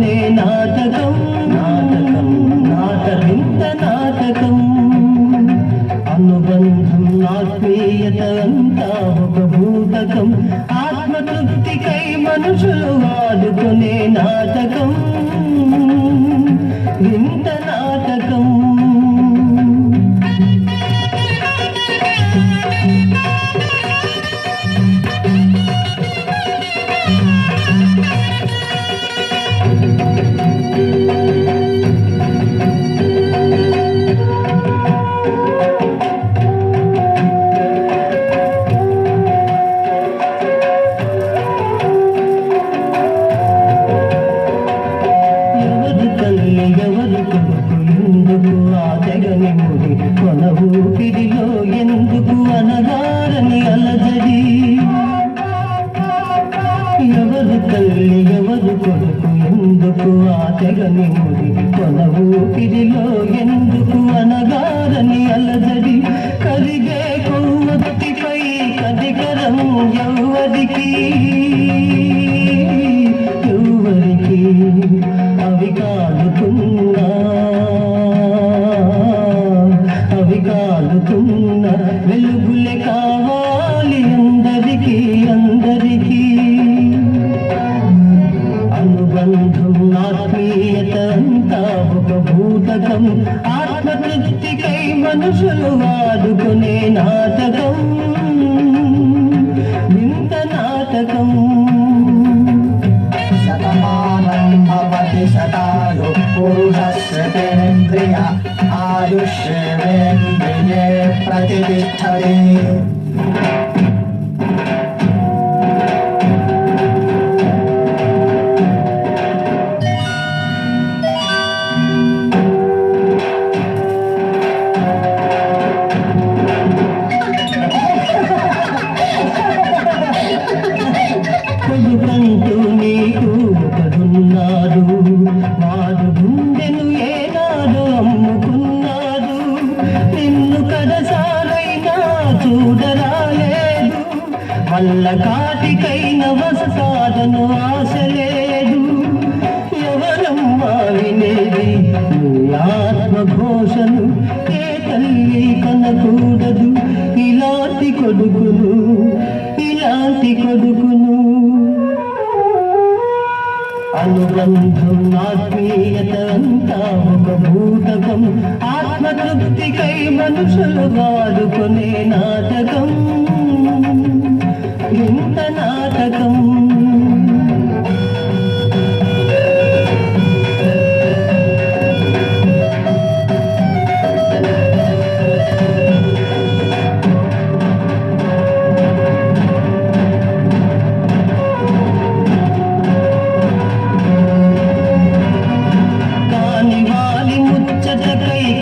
వాడుకునే నాటకం నాటకం నాటకింత నాటకం అనుబంధం ఆత్మీయత అంతా ఒక భూతకం ఆత్మతృప్తికై మనుషులు వాడుకునే నాటకం ఇంత నాటకం ఎందుకు ఆ తెగని ముడి కొన ఊపిరిలో ఎందుకు అనగారని అలజడి ఎవరు తల్లి ఎవరు కొడుకు ఎందుకు ఆ తెగని ముడి కొన ఊపిరిలో ఎందుకు అనగారని అలజడి కరిగే కొవ్వొత్తిపై కదికరం ఎవరికి అవి కాలుతున్నా వెలుగులే కావాలి అందరికీ అందరికీ అనుబంధం ఆత్మీయత అంతా ఒక భూతకం ఆత్మతృప్తికై మనుషులు వాడుకునే నాటకం ఇంత నాటకం శతాయు పురుషేంద్రియ ఆయుష్యేంద్రియే ప్రతిష్టతి కొడుకంటూ నీకు ఒకడున్నాడు వాడు గుండెను ఏనాడు అమ్ముకున్నాడు నిన్ను కడసారైనా చూడరాలేదు వల్ల కాటికైన వస్తాడను ఆశ లేదు ఎవరమ్మా వినేది నీ ఆత్మఘోషను ఏ తల్లి కనకూడదు ఇలాంటి కొడుకును ఇలాంటి కొడుకును అనుబంధం ఆత్మీయత అంతా ఒక భూతకం ఆత్మతృప్తికై మనుషులు వాడుకునే నాటకం ఇంత నాటకం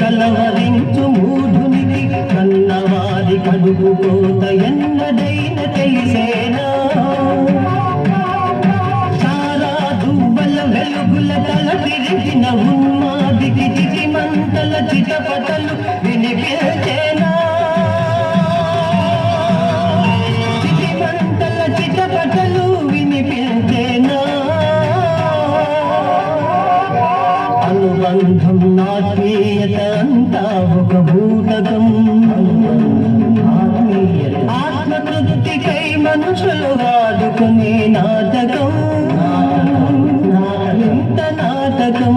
కలవరించు మూఢునికి కన్నవారి కడుపు కోత ఎన్నడైన తెలిసేనా సారా దువ్వల వెలుగుల తల తిరిగిన ఉన్మాదికి చిటిమంటల చిటపటలు వినిపించేనా చిటిమంటల చిటపటలు వినిపించేనా అనుబంధం ఆత్మీయత అంతా ఒక భూతకం ఆత్మతృప్తికై మనుషులు వాడుకునే నాటకం ఇంత నాటకం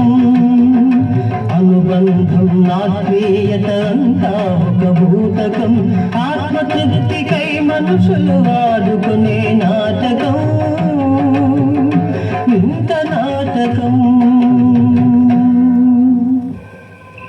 అనుబంధం ఆత్మీయత అంతా ఒక భూతకం ఆత్మతృప్తికై మనుషులు వాడుకు